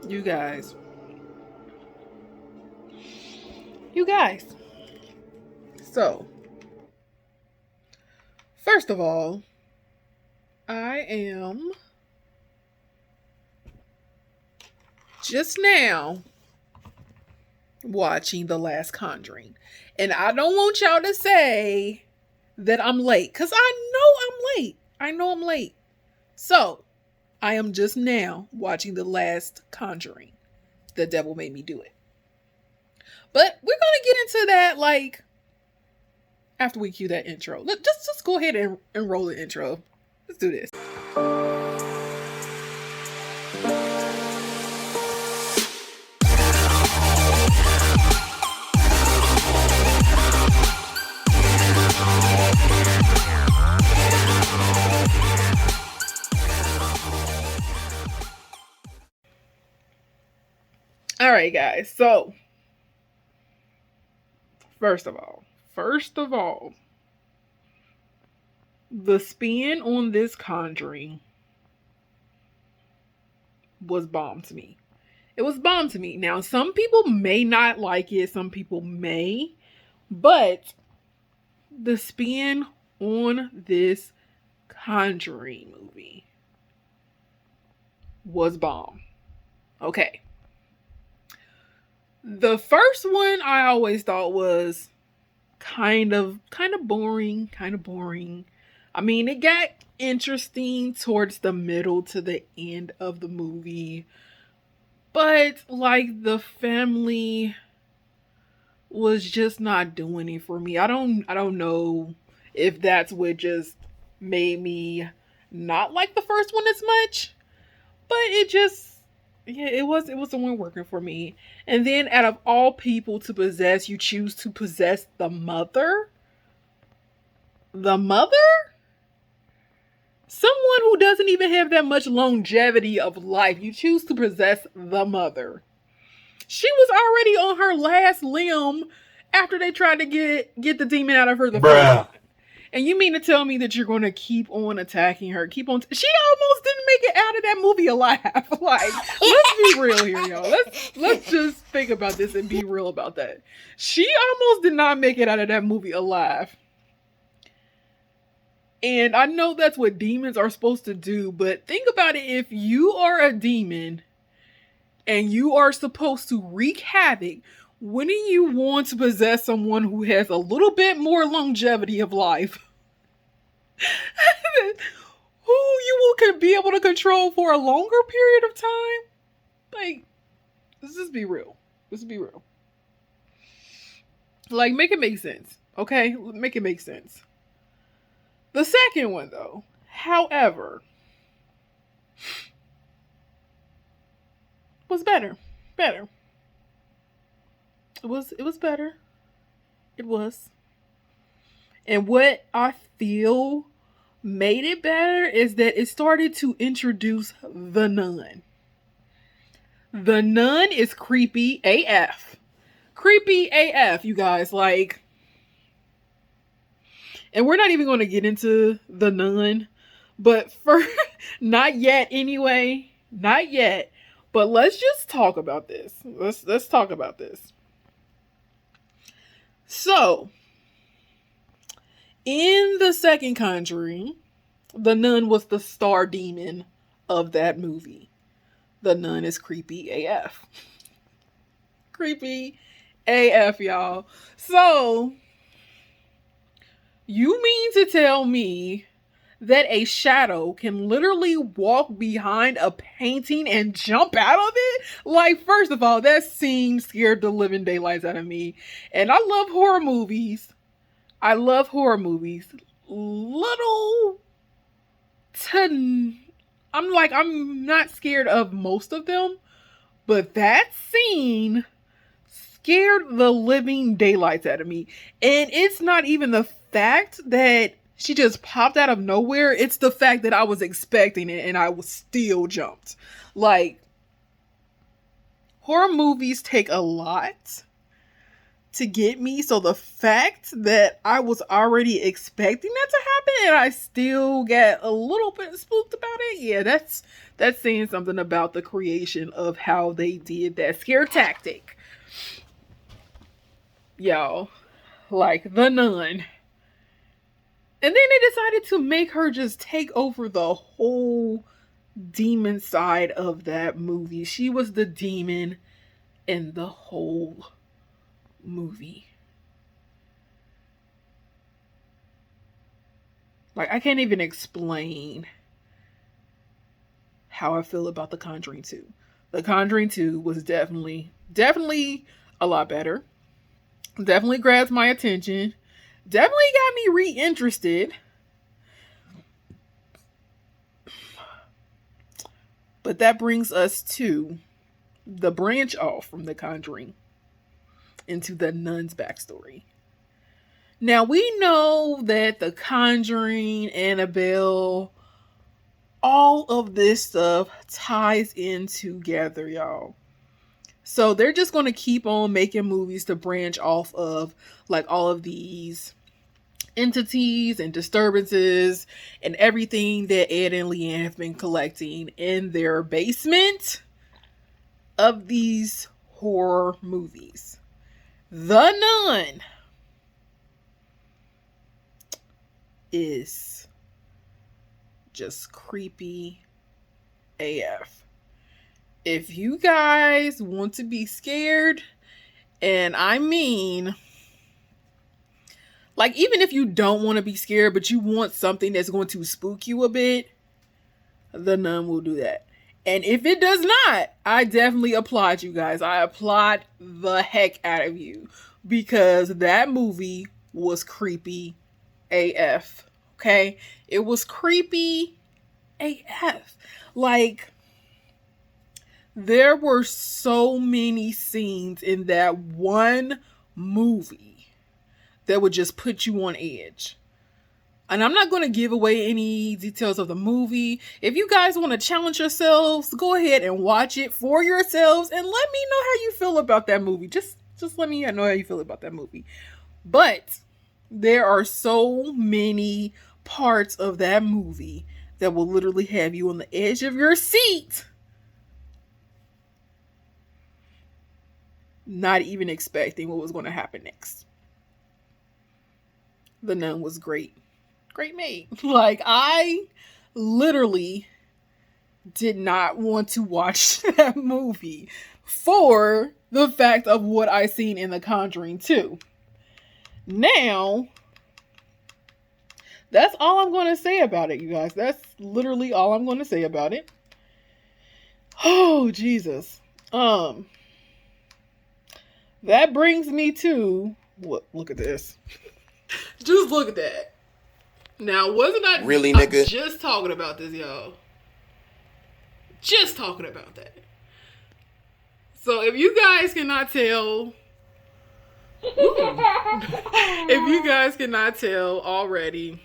You guys. You guys. So, first of all, I am just now watching The Last Conjuring. And I don't want y'all to say that I'm late, because I know I'm late. I know I'm late. So, I am just now watching The Last Conjuring. The devil made me do it. But we're going to get into that, like, after we cue that intro. Just go ahead and roll the intro. Let's do this. All right, guys. So, first of all, the spin on this Conjuring was bomb to me. It was bomb to me. Now, some people may not like it, some people may, but the spin on this Conjuring movie was bomb. Okay. The first one I always thought was kind of boring. I mean, it got interesting towards the middle to the end of the movie. But like the family was just not doing it for me. I don't know if that's what just made me not like the first one as much. But it wasn't working for me. And then out of all people to possess, you choose to possess the mother? The mother? Someone who doesn't even have that much longevity of life. You choose to possess the mother. She was already on her last limb after they tried to get the demon out of her the first time. And you mean to tell me that you're going to keep on attacking her? She almost didn't make it out of that movie alive. Like, let's be real here, y'all. Let's just think about this and be real about that. She almost did not make it out of that movie alive. And I know that's what demons are supposed to do, but think about it. If you are a demon and you are supposed to wreak havoc, wouldn't you want to possess someone who has a little bit more longevity of life? Who you could be able to control for a longer period of time? Like, let's just be real. Let's be real. Like, make it make sense. Okay? Make it make sense. The second one, though, however, was better. Better. It was better. It was. And what I feel made it better is that it started to introduce the nun. The nun is creepy AF. Creepy AF, you guys. Like, and we're not even going to get into the nun, but not yet anyway. Not yet. But let's just talk about this. Let's talk about this. So, in the second Conjuring, the nun was the star demon of that movie. The nun is creepy AF. Creepy AF, y'all. So, you mean to tell me that a shadow can literally walk behind a painting and jump out of it? Like, first of all, that scene scared the living daylights out of me. And I love horror movies. I'm not scared of most of them, but that scene scared the living daylights out of me. And it's not even the fact that she just popped out of nowhere. It's the fact that I was expecting it and I was still jumped. Like, horror movies take a lot to get me. So the fact that I was already expecting that to happen and I still get a little bit spooked about it, yeah, that's saying something about the creation of how they did that scare tactic. Y'all, like the nun. And then they decided to make her just take over the whole demon side of that movie. She was the demon in the whole movie. Like, I can't even explain how I feel about The Conjuring 2. The Conjuring 2 was definitely a lot better. Definitely grabbed my attention. Definitely got me re-interested. But that brings us to the branch off from The Conjuring into the nun's backstory. Now, we know that The Conjuring, Annabelle, all of this stuff ties in together, y'all. So they're just going to keep on making movies to branch off of like all of these entities and disturbances and everything that Ed and Leanne have been collecting in their basement of these horror movies. The Nun is just creepy AF. If you guys want to be scared, and I mean, like, even if you don't want to be scared, but you want something that's going to spook you a bit, The Nun will do that. And if it does not, I definitely applaud you guys. I applaud the heck out of you, because that movie was creepy AF. Okay? It was creepy AF. Like, there were so many scenes in that one movie that would just put you on edge. And I'm not going to give away any details of the movie. If you guys want to challenge yourselves, go ahead and watch it for yourselves and let me know how you feel about that movie. Just let me know how you feel about that movie. But there are so many parts of that movie that will literally have you on the edge of your seat, not even expecting what was going to happen next. The Nun was great. Great made. Like, I literally did not want to watch that movie for the fact of what I seen in The Conjuring 2. Now, that's all I'm going to say about it, you guys. That's literally all I'm going to say about it. Oh, Jesus. That brings me to, look at this. Just look at that. Now, wasn't I really, nigga? Just talking about this, y'all? Just talking about that. So, if you guys cannot tell, if you guys cannot tell already,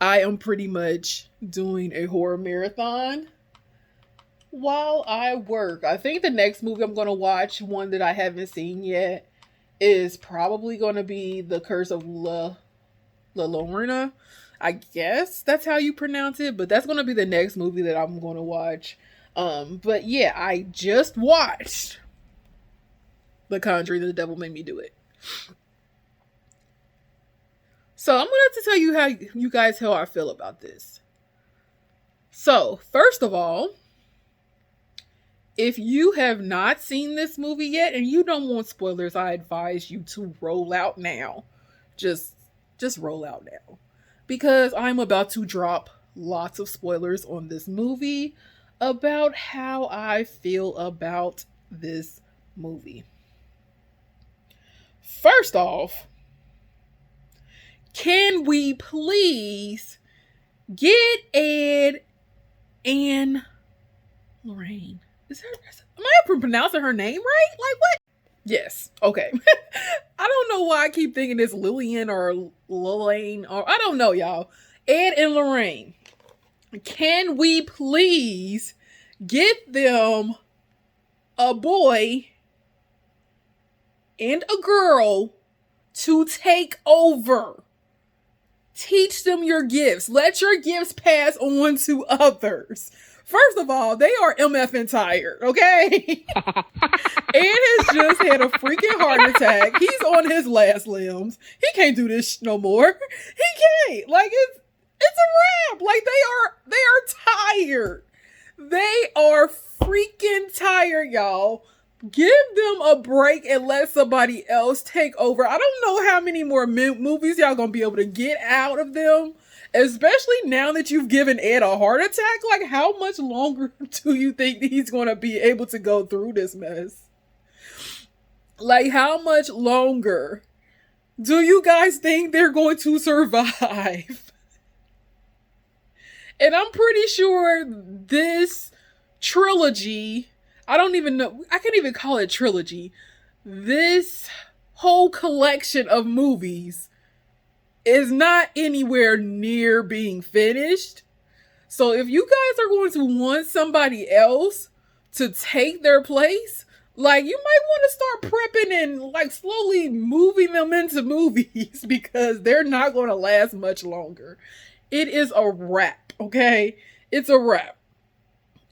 I am pretty much doing a horror marathon while I work. I think the next movie I'm going to watch, one that I haven't seen yet, is probably going to be The Curse of La Llorona. I guess that's how you pronounce it, but that's going to be the next movie that I'm going to watch. But yeah, I just watched The Conjuring, The Devil Made Me Do It. So I'm going to have to tell you how you guys how I feel about this. So, first of all, if you have not seen this movie yet and you don't want spoilers, I advise you to roll out now. Just roll out now. Because I'm about to drop lots of spoilers on this movie about how I feel about this movie. First off, can we please get Ed and Lorraine? Am I pronouncing her name right? Like, what? Yes. Okay. I don't know why I keep thinking it's Lillian or Lillian, or I don't know, y'all. Ed and Lorraine. Can we please get them a boy and a girl to take over. Teach them your gifts. Let your gifts pass on to others. First of all, they are MFing tired, okay? And has just had a freaking heart attack. He's on his last limbs. He can't do this no more. He can't. Like it's a wrap. Like they are tired. They are freaking tired, y'all. Give them a break and let somebody else take over. I don't know how many more movies y'all gonna be able to get out of them, especially now that you've given Ed a heart attack. Like, how much longer do you think he's gonna be able to go through this mess? Like, how much longer do you guys think they're going to survive? And I'm pretty sure this trilogy, I don't even know, I can't even call it trilogy. This whole collection of movies is not anywhere near being finished. So if you guys are going to want somebody else to take their place, like, you might want to start prepping and like slowly moving them into movies because they're not going to last much longer. It is a wrap, okay? It's a wrap.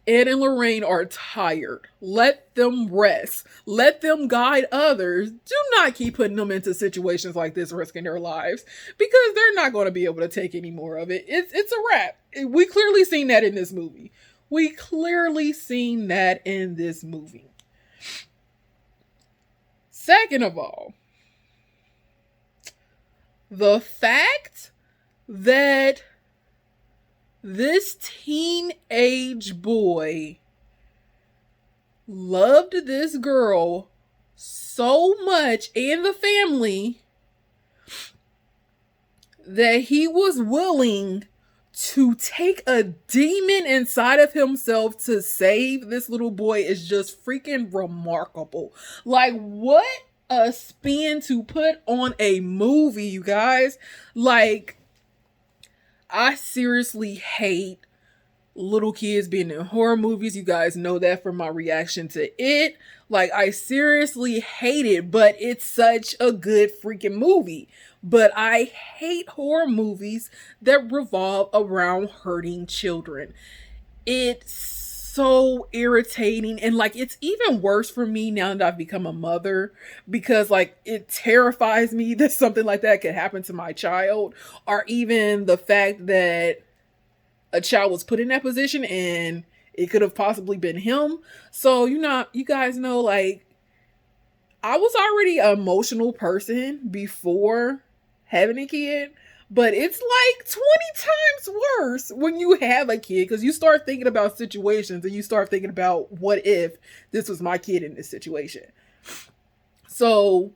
Ed and Lorraine are tired. Let them rest. Let them guide others. Do not keep putting them into situations like this, risking their lives, because they're not going to be able to take any more of it. It's a wrap. We clearly seen that in this movie. We clearly seen that in this movie. Second of all, the fact that this teenage boy loved this girl so much and the family that he was willing to take a demon inside of himself to save this little boy is just freaking remarkable. Like, what a spin to put on a movie, you guys. Like, I seriously hate little kids being in horror movies. You guys know that from my reaction to it. Like, I seriously hate it, but it's such a good freaking movie. But I hate horror movies that revolve around hurting children. It's so irritating, and like, it's even worse for me now that I've become a mother, because like, it terrifies me that something like that could happen to my child, or even the fact that a child was put in that position and it could have possibly been him. So, you guys know, like, I was already an emotional person before having a kid, but it's like 20 times worse when you have a kid, because you start thinking about situations and you start thinking about, what if this was my kid in this situation? So,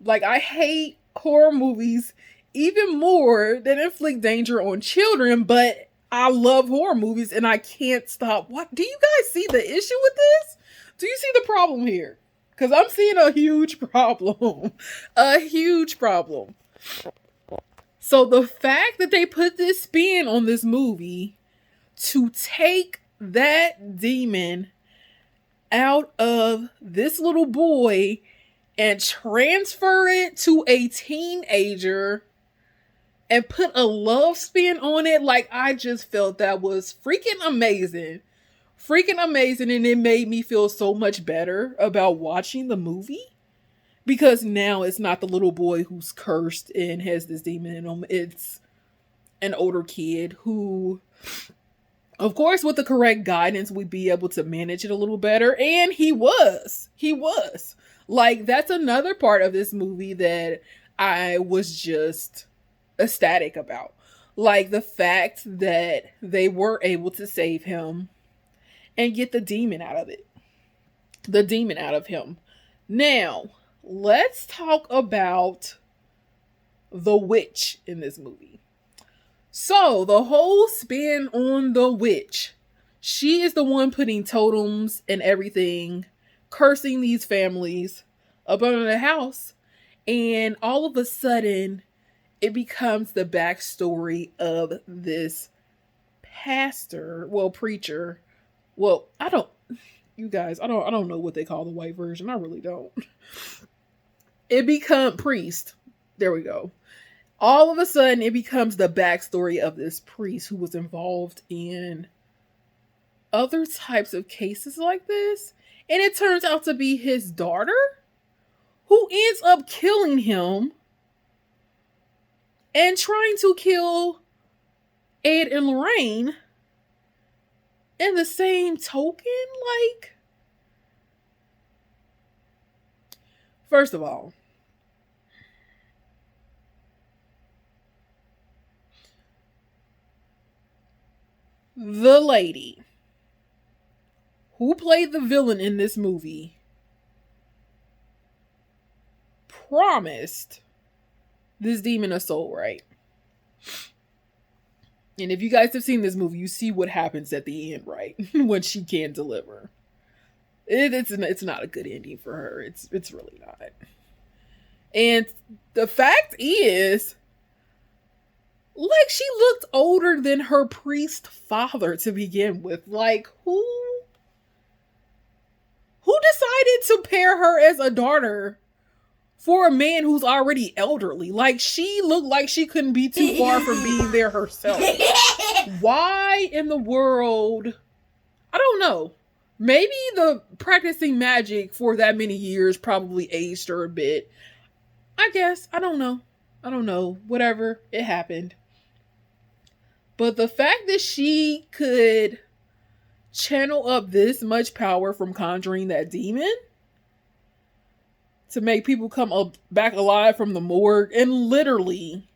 like, I hate horror movies even more than inflict danger on children, but I love horror movies and I can't stop. What do you guys see the issue with this? Do you see the problem here? Because I'm seeing a huge problem. A huge problem. So the fact that they put this spin on this movie to take that demon out of this little boy and transfer it to a teenager and put a love spin on it, like, I just felt that was freaking amazing. Freaking amazing, and it made me feel so much better about watching the movie. Because now it's not the little boy who's cursed and has this demon in him. It's an older kid who, of course, with the correct guidance, would be able to manage it a little better. And he was. He was. Like, that's another part of this movie that I was just ecstatic about. Like, the fact that they were able to save him and get the demon out of it. The demon out of him. Now, let's talk about the witch in this movie. So, the whole spin on the witch. She is the one putting totems and everything, cursing these families up under the house. And all of a sudden, it becomes the backstory of this pastor, preacher. Well, you guys, I don't know what they call the white version. I really don't. It become priest. There we go. All of a sudden, it becomes the backstory of this priest who was involved in other types of cases like this. And it turns out to be his daughter who ends up killing him and trying to kill Ed and Lorraine in the same token. Like, first of all, the lady who played the villain in this movie promised this demon a soul, right? And if you guys have seen this movie, you see what happens at the end, right? When she can't deliver. It's not a good ending for her. It's really not. And the fact is, like, she looked older than her priest father to begin with. Like, who decided to pair her as a daughter for a man who's already elderly? Like, she looked like she couldn't be too far from being there herself. Why in the world? I don't know. Maybe the practicing magic for that many years probably aged her a bit. I guess. I don't know. Whatever. It happened. But the fact that she could channel up this much power from conjuring that demon to make people come up back alive from the morgue, and literally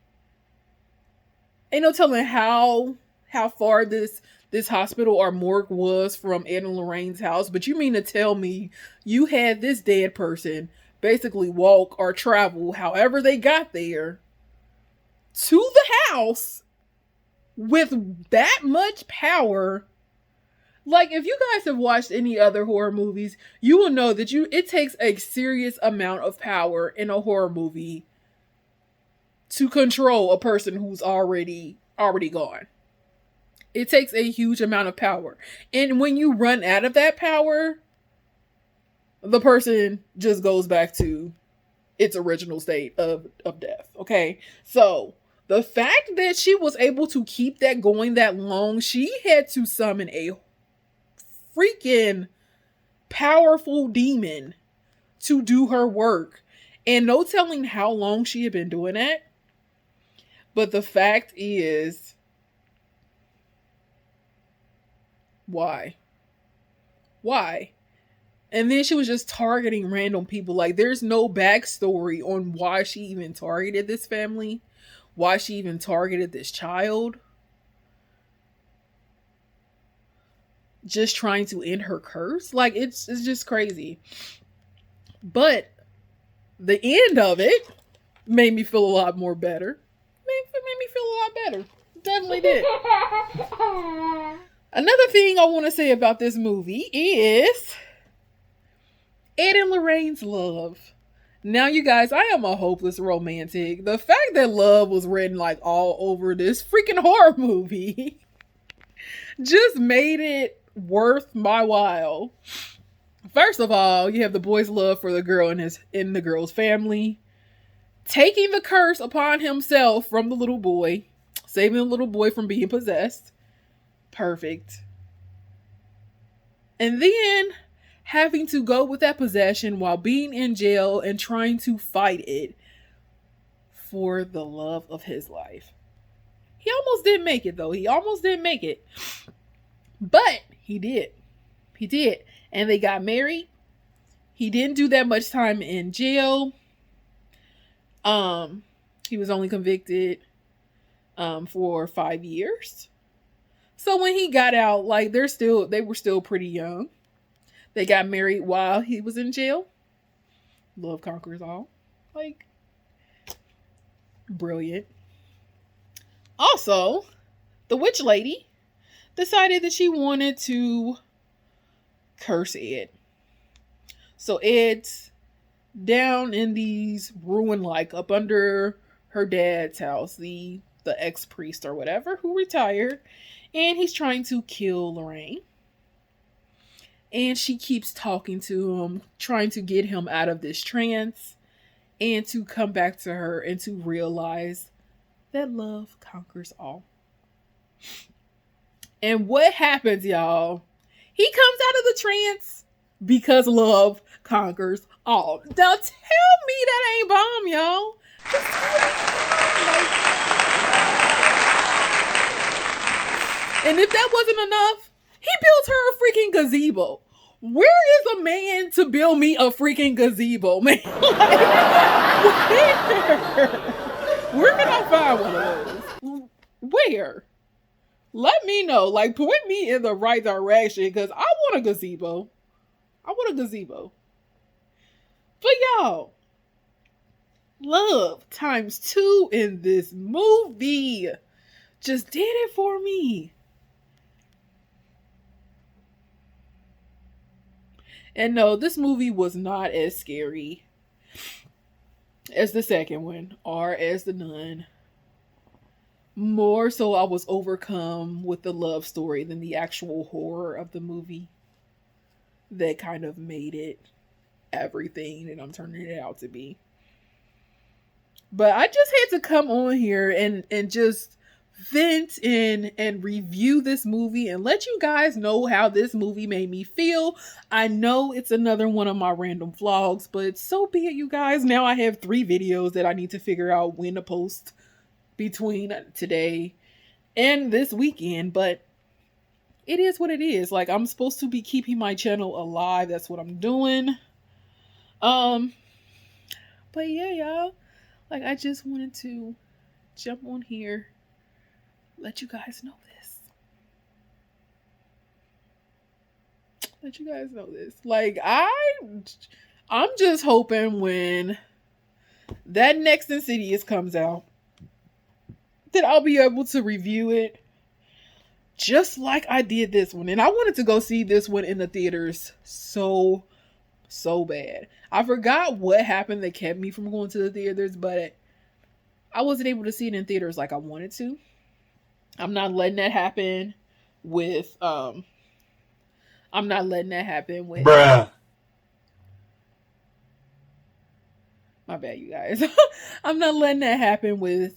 ain't no telling how far this hospital or morgue was from Ed and Lorraine's house. But you mean to tell me you had this dead person basically walk or travel however they got there to the house with that much power? Like, if you guys have watched any other horror movies, you will know that it takes a serious amount of power in a horror movie to control a person who's already gone. It takes a huge amount of power. And when you run out of that power, the person just goes back to its original state of death. Okay? So, the fact that she was able to keep that going that long, she had to summon a freaking powerful demon to do her work. And no telling how long she had been doing that. But the fact is, why? And then she was just targeting random people. Like, there's no backstory on why she even targeted this family, why she even targeted this child. Just trying to end her curse. Like, it's just crazy. But the end of it made me feel a lot more better. Made me feel a lot better. Definitely did. Another thing I want to say about this movie is Ed and Lorraine's love. Now, you guys, I am a hopeless romantic. The fact that love was written like all over this freaking horror movie just made it worth my while. First of all, you have the boy's love for the girl in the girl's family, taking the curse upon himself from the little boy, saving the little boy from being possessed. Perfect. And then having to go with that possession while being in jail and trying to fight it for the love of his life. He almost didn't make it, though. But he did. And they got married. He didn't do that much time in jail. He was only convicted for 5 years. So when he got out, like, they were still pretty young. They got married while he was in jail. Love conquers all. Like, brilliant. Also, the witch lady decided that she wanted to curse Ed. So Ed's down in these ruin, like up under her dad's house, the ex-priest or whatever, who retired, and he's trying to kill Lorraine. And she keeps talking to him, trying to get him out of this trance. and to come back to her and to realize that love conquers all. And what happens, y'all? He comes out of the trance because love conquers all. Now tell me that ain't bomb, y'all. Just tell me. And if that wasn't enough, he built her a freaking gazebo. Where is a man to build me a freaking gazebo, man? Like, where can I find one of those? Where? Let me know. Like, point me in the right direction, because I want a gazebo. I want a gazebo. But y'all, love times 2 in this movie just did it for me. And no, this movie was not as scary as the second one or as The Nun. More so, I was overcome with the love story than the actual horror of the movie that kind of made it everything that I'm turning it out to be. But I just had to come on here and just vent and review this movie and let you guys know how this movie made me feel. I know it's another one of my random vlogs, but so be it, you guys. Now I have 3 videos that I need to figure out when to post between today and this weekend, but it is what it is. Like, I'm supposed to be keeping my channel alive. That's what I'm doing. But yeah, y'all, like, I just wanted to jump on here, let you guys know this. Let you guys know this. Like, I'm just hoping when that next Insidious comes out that I'll be able to review it just like I did this one. And I wanted to go see this one in the theaters so bad. I forgot what happened that kept me from going to the theaters, but I wasn't able to see it in theaters like I wanted to. I'm not letting that happen with Bruh. My bad, you guys. I'm not letting that happen with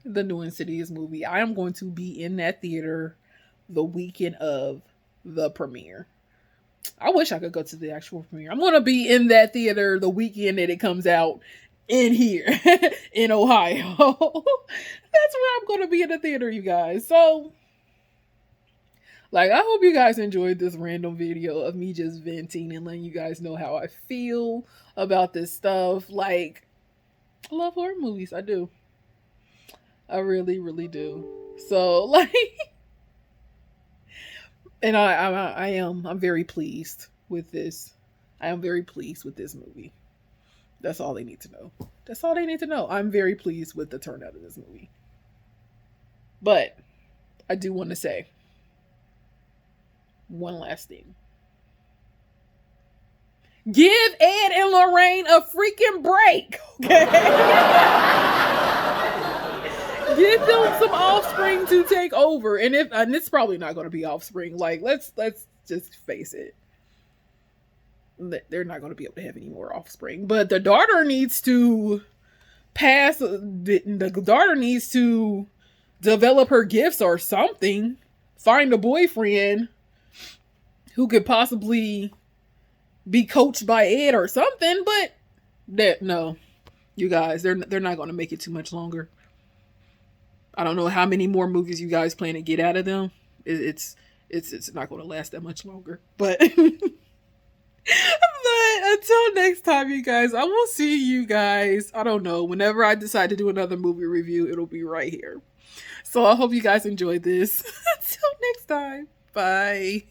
the new Insidious movie. I am going to be in that theater the weekend of the premiere. I wish I could go to the actual premiere. I'm going to be in that theater the weekend that it comes out in here in Ohio. That's where I'm going to be in the theater, you guys. So, like, I hope you guys enjoyed this random video of me just venting and letting you guys know how I feel about this stuff. Like, I love horror movies. I do. I really, really do. So, like, and I'm very pleased with this. I am very pleased with this movie. That's all they need to know. That's all they need to know. I'm very pleased with the turnout of this movie. But I do want to say one last thing. Give Ed and Lorraine a freaking break, okay? Give them some offspring to take over. And it's probably not going to be offspring. Like, let's just face it. They're not going to be able to have any more offspring. But the daughter needs to the daughter needs to develop her gifts or something. Find a boyfriend who could possibly be coached by Ed or something. But no, you guys, they're not going to make it too much longer. I don't know how many more movies you guys plan to get out of them. It's not going to last that much longer. But but until next time, you guys, I will see you guys. I don't know. Whenever I decide to do another movie review, it'll be right here. So I hope you guys enjoyed this. Until next time. Bye.